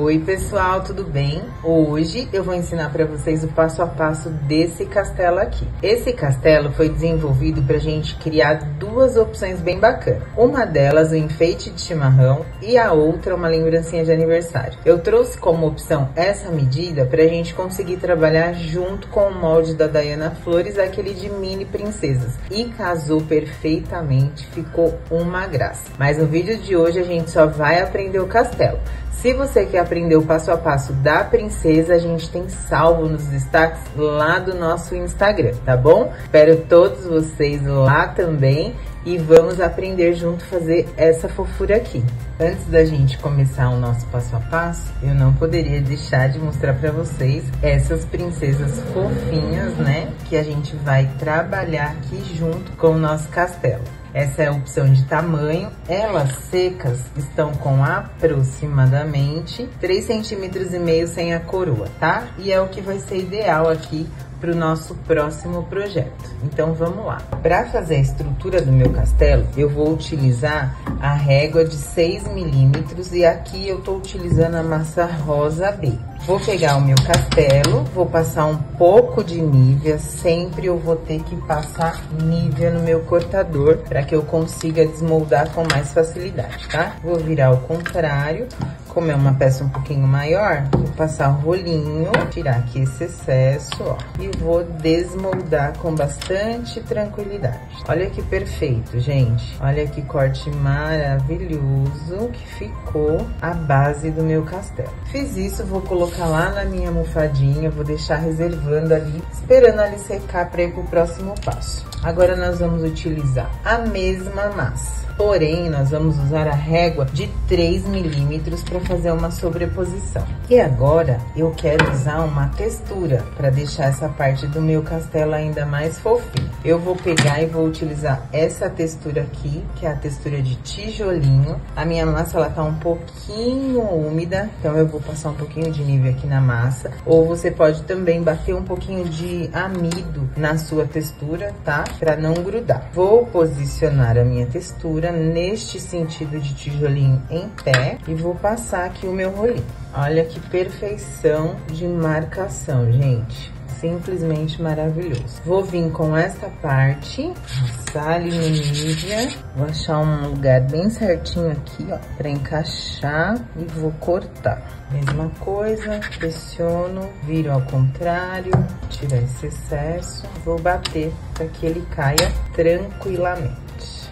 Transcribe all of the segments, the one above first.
Oi pessoal, tudo bem? Hoje eu vou ensinar para vocês o passo a passo desse castelo aqui. Esse castelo foi desenvolvido para a gente criar duas opções bem bacanas. Uma delas o enfeite de chimarrão e a outra uma lembrancinha de aniversário. Eu trouxe como opção essa medida para a gente conseguir trabalhar junto com o molde da Diana Flores, aquele de mini princesas. E casou perfeitamente, ficou uma graça. Mas no vídeo de hoje a gente só vai aprender o castelo. Se você quer aprender o passo a passo da princesa, a gente tem salvo nos destaques lá do nosso Instagram, tá bom? Espero todos vocês lá também e vamos aprender junto a fazer essa fofura aqui. Antes da gente começar o nosso passo a passo, eu não poderia deixar de mostrar para vocês essas princesas fofinhas, né? Que a gente vai trabalhar aqui junto com o nosso castelo. Essa é a opção de tamanho, elas secas estão com aproximadamente 3,5 cm sem a coroa, tá? E é o que vai ser ideal aqui para o nosso próximo projeto. Então vamos lá. Para fazer a estrutura do meu castelo, eu vou utilizar a régua de 6 milímetros e aqui eu tô utilizando a massa rosa B. Vou pegar o meu castelo, vou passar um pouco de nívea, sempre eu vou ter que passar nívea no meu cortador para que eu consiga desmoldar com mais facilidade, tá? Vou virar ao contrário. Como é uma peça um pouquinho maior, vou passar o rolinho, tirar aqui esse excesso, ó, e vou desmoldar com bastante tranquilidade. Olha que perfeito, gente. Olha que corte maravilhoso que ficou a base do meu castelo. Fiz isso, vou colocar lá na minha almofadinha, vou deixar reservando ali, esperando ali secar para ir pro próximo passo. Agora nós vamos utilizar a mesma massa. Porém, nós vamos usar a régua de 3 milímetros para fazer uma sobreposição. E agora, eu quero usar uma textura para deixar essa parte do meu castelo ainda mais fofinho. Eu vou pegar e vou utilizar essa textura aqui, que é a textura de tijolinho. A minha massa, ela tá um pouquinho úmida, então eu vou passar um pouquinho de nível aqui na massa. Ou você pode também bater um pouquinho de amido na sua textura, tá? Para não grudar. Vou posicionar a minha textura neste sentido de tijolinho em pé e vou passar aqui o meu rolinho. Olha que perfeição de marcação, gente. Simplesmente maravilhoso. Vou vir com esta parte, passar ali no nívea, vou achar um lugar bem certinho aqui, ó, para encaixar e vou cortar. Mesma coisa, pressiono, viro ao contrário, tirar esse excesso, vou bater para que ele caia tranquilamente.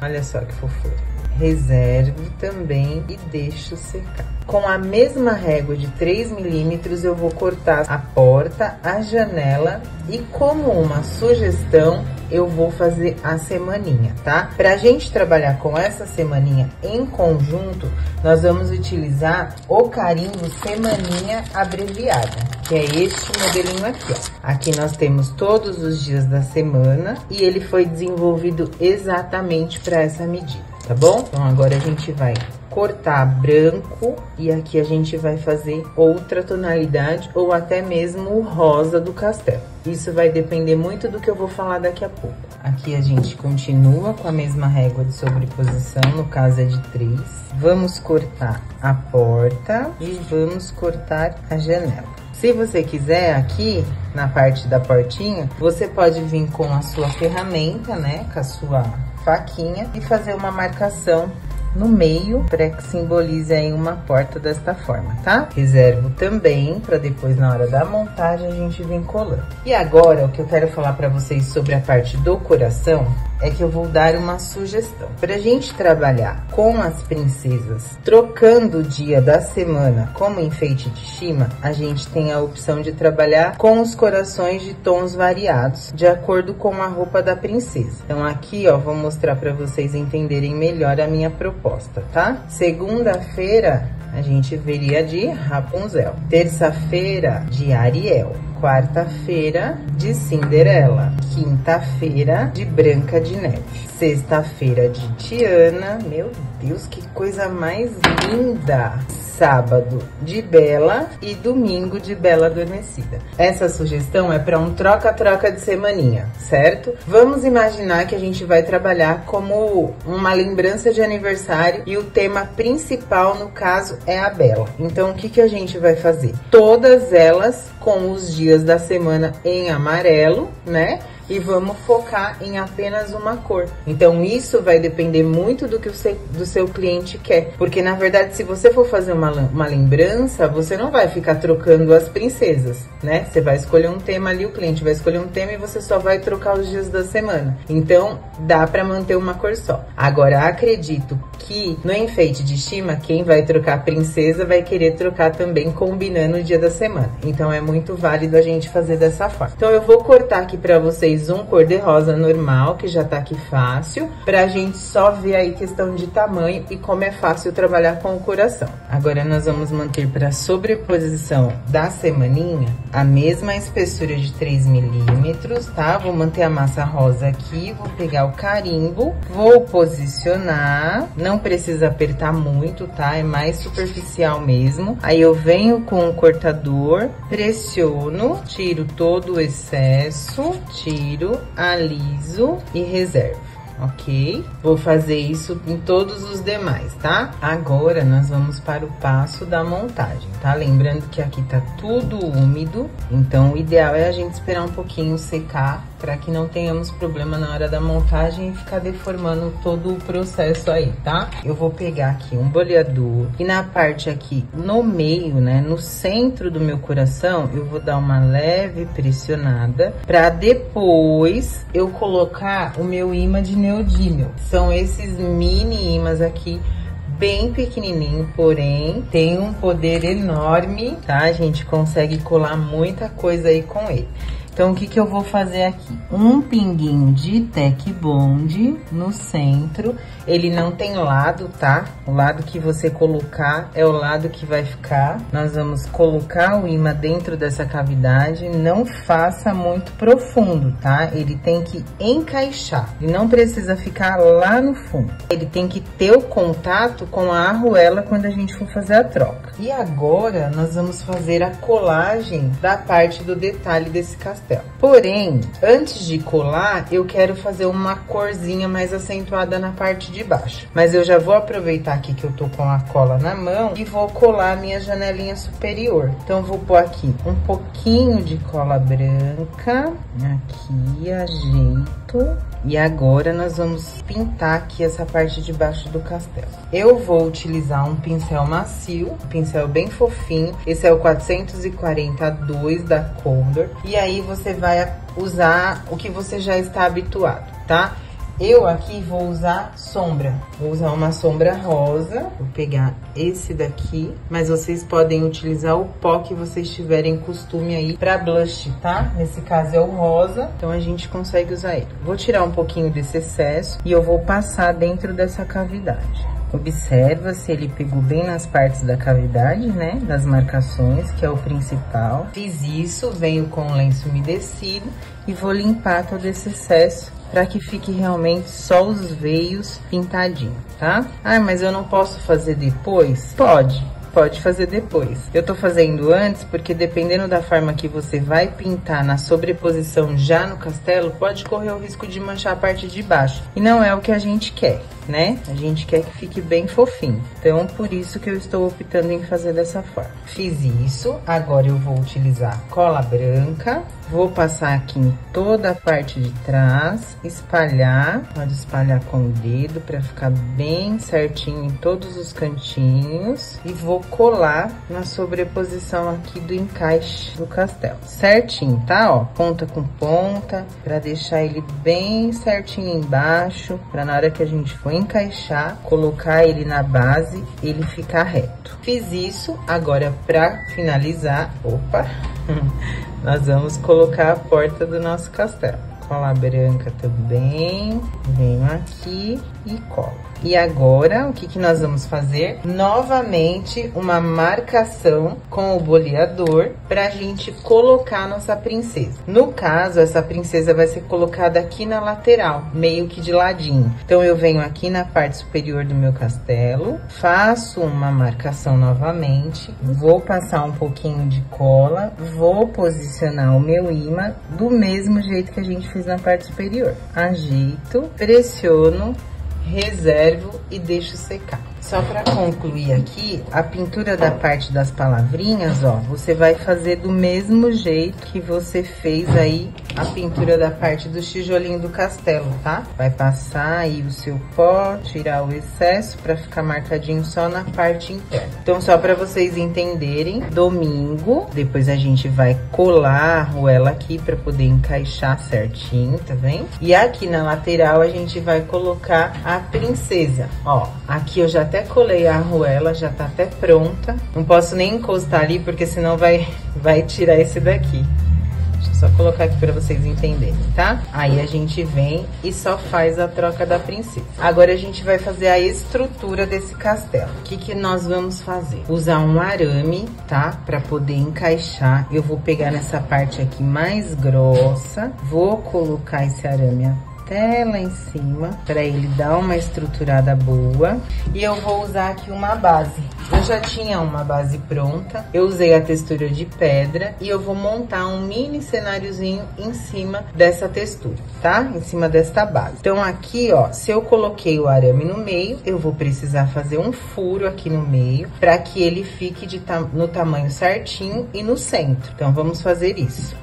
Olha só que fofura. Reservo também e deixo secar. Com a mesma régua de 3 milímetros, eu vou cortar a porta, a janela e como uma sugestão, eu vou fazer a semaninha, tá? Pra gente trabalhar com essa semaninha em conjunto, nós vamos utilizar o carimbo semaninha abreviada, que é este modelinho aqui, ó. Aqui nós temos todos os dias da semana e ele foi desenvolvido exatamente para essa medida, tá bom? Então agora a gente vai cortar branco e aqui a gente vai fazer outra tonalidade ou até mesmo o rosa do castelo. Isso vai depender muito do que eu vou falar daqui a pouco. Aqui a gente continua com a mesma régua de sobreposição, no caso é de 3. Vamos cortar a porta e vamos cortar a janela. Se você quiser, aqui na parte da portinha, você pode vir com a sua ferramenta, né, com a sua faquinha e fazer uma marcação no meio para que simbolize aí uma porta desta forma, tá? Reservo também para depois na hora da montagem a gente vir colando. E agora o que eu quero falar para vocês sobre a parte do coração é que eu vou dar uma sugestão. Pra gente trabalhar com as princesas, trocando o dia da semana como enfeite de cima, a gente tem a opção de trabalhar com os corações de tons variados, de acordo com a roupa da princesa. Então aqui, ó, vou mostrar pra vocês entenderem melhor a minha proposta, tá? Segunda-feira, a gente veria de Rapunzel. Terça-feira, de Ariel. quarta-feira de Cinderela, quinta-feira de Branca de Neve, sexta-feira de Tiana, meu Deus, que coisa mais linda! Sábado de Bela e domingo de Bela Adormecida. Essa sugestão é para um troca-troca de semaninha, certo? Vamos imaginar que a gente vai trabalhar como uma lembrança de aniversário e o tema principal, no caso, é a Bela. Então, o que a gente vai fazer? Todas elas com os dias da semana em amarelo, né? E vamos focar em apenas uma cor. Então, isso vai depender muito do que do seu cliente quer. Porque, na verdade, se você for fazer uma lembrança, você não vai ficar trocando as princesas, né? Você vai escolher um tema ali, o cliente vai escolher um tema e você só vai trocar os dias da semana. Então, dá pra manter uma cor só. Agora, acredito que no enfeite de estima, quem vai trocar a princesa vai querer trocar também combinando o dia da semana. Então, é muito válido a gente fazer dessa forma. Então, eu vou cortar aqui pra vocês um cor-de-rosa normal, que já tá aqui fácil, pra gente só ver aí questão de tamanho e como é fácil trabalhar com o coração. Agora nós vamos manter pra sobreposição da semaninha a mesma espessura de 3 milímetros, tá? Vou manter a massa rosa aqui, vou pegar o carimbo, vou posicionar, não precisa apertar muito, tá? É mais superficial mesmo. Aí eu venho com o cortador, pressiono, tiro todo o excesso, aliso e reservo, ok? Vou fazer isso em todos os demais, tá? Agora, nós vamos para o passo da montagem, tá? Lembrando que aqui tá tudo úmido, então o ideal é a gente esperar um pouquinho secar para que não tenhamos problema na hora da montagem e ficar deformando todo o processo aí, tá? Eu vou pegar aqui um boleador e na parte aqui no meio, né, no centro do meu coração, eu vou dar uma leve pressionada para depois eu colocar o meu imã de neodímio. São esses mini imãs aqui, bem pequenininho, porém tem um poder enorme, tá? A gente consegue colar muita coisa aí com ele. Então, o que eu vou fazer aqui? Um pinguinho de Tec Bond no centro. Ele não tem lado, tá? O lado que você colocar é o lado que vai ficar. Nós vamos colocar o imã dentro dessa cavidade. Não faça muito profundo, tá? Ele tem que encaixar. E não precisa ficar lá no fundo. Ele tem que ter o contato com a arruela quando a gente for fazer a troca. E agora, nós vamos fazer a colagem da parte do detalhe desse castelo. Porém, antes de colar, eu quero fazer uma corzinha mais acentuada na parte de baixo. Mas eu já vou aproveitar aqui que eu tô com a cola na mão e vou colar a minha janelinha superior. Então, eu vou pôr aqui um pouquinho de cola branca, aqui, ajeito. E agora, nós vamos pintar aqui essa parte de baixo do castelo. Eu vou utilizar um pincel macio, um pincel bem fofinho. Esse é o 442 da Condor. E aí, você vai usar o que você já está habituado, tá? Eu aqui vou usar sombra, vou usar uma sombra rosa, vou pegar esse daqui, mas vocês podem utilizar o pó que vocês tiverem costume aí pra blush, tá? Nesse caso é o rosa, então a gente consegue usar ele. Vou tirar um pouquinho desse excesso e eu vou passar dentro dessa cavidade. Observa se ele pegou bem nas partes da cavidade, né? Das marcações, que é o principal. Fiz isso, venho com o lenço umedecido e vou limpar todo esse excesso para que fique realmente só os veios pintadinhos, tá? Ah, mas eu não posso fazer depois? Pode fazer depois. Eu tô fazendo antes porque dependendo da forma que você vai pintar na sobreposição já no castelo, pode correr o risco de manchar a parte de baixo. E não é o que a gente quer, né? A gente quer que fique bem fofinho. Então, por isso que eu estou optando em fazer dessa forma. Fiz isso, agora eu vou utilizar cola branca. Vou passar aqui em toda a parte de trás, espalhar. Pode espalhar com o dedo para ficar bem certinho em todos os cantinhos. E vou colar na sobreposição aqui do encaixe do castelo. Certinho, tá? Ó, ponta com ponta, para deixar ele bem certinho embaixo, para na hora que a gente for encaixar, colocar ele na base, ele ficar reto. Fiz isso, agora para finalizar, nós vamos colocar a porta do nosso castelo. Cola branca também, venho aqui e colo. E agora, o que que nós vamos fazer? Novamente, uma marcação com o boleador pra gente colocar nossa princesa. No caso, essa princesa vai ser colocada aqui na lateral, meio que de ladinho. Então, eu venho aqui na parte superior do meu castelo, faço uma marcação novamente, vou passar um pouquinho de cola, vou posicionar o meu imã do mesmo jeito que a gente fez na parte superior. Ajeito, pressiono, reservo e deixo secar. Só para concluir aqui, a pintura da parte das palavrinhas, ó, você vai fazer do mesmo jeito que você fez aí a pintura da parte do tijolinho do castelo, tá? Vai passar aí o seu pó, tirar o excesso para ficar marcadinho só na parte interna. Então, só para vocês entenderem, domingo, depois a gente vai colar a arruela aqui para poder encaixar certinho, tá vendo? E aqui na lateral a gente vai colocar a princesa, ó. Aqui eu já até colei a arruela, já tá até pronta. Não posso nem encostar ali, porque senão vai tirar esse daqui. Deixa eu só colocar aqui pra vocês entenderem, tá? Aí a gente vem e só faz a troca da princesa. Agora a gente vai fazer a estrutura desse castelo. O que que nós vamos fazer? Usar um arame, tá? Pra poder encaixar. Eu vou pegar nessa parte aqui mais grossa. Vou colocar esse arame até lá em cima, para ele dar uma estruturada boa. E eu vou usar aqui uma base. Eu já tinha uma base pronta, eu usei a textura de pedra e eu vou montar um mini cenáriozinho em cima dessa textura, tá? Em cima desta base. Então aqui, ó, se eu coloquei o arame no meio, eu vou precisar fazer um furo aqui no meio, para que ele fique no tamanho certinho e no centro. Então vamos fazer isso.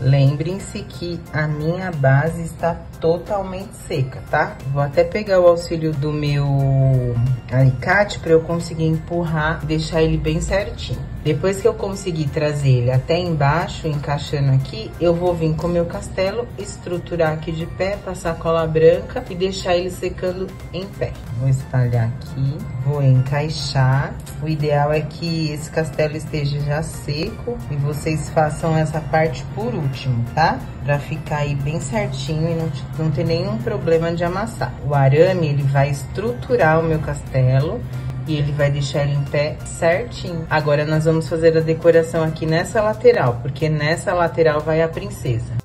Lembrem-se que a minha base está totalmente seca, tá? Vou até pegar o auxílio do meu alicate para eu conseguir empurrar e deixar ele bem certinho. Depois que eu conseguir trazer ele até embaixo, encaixando aqui, eu vou vir com o meu castelo, estruturar aqui de pé, passar cola branca e deixar ele secando em pé. Vou espalhar aqui, vou encaixar. O ideal é que esse castelo esteja já seco e vocês façam essa parte por último, tá? Pra ficar aí bem certinho e não ter nenhum problema de amassar. O arame, ele vai estruturar o meu castelo e ele vai deixar ele em pé certinho. Agora nós vamos fazer a decoração aqui nessa lateral, porque nessa lateral vai a princesa.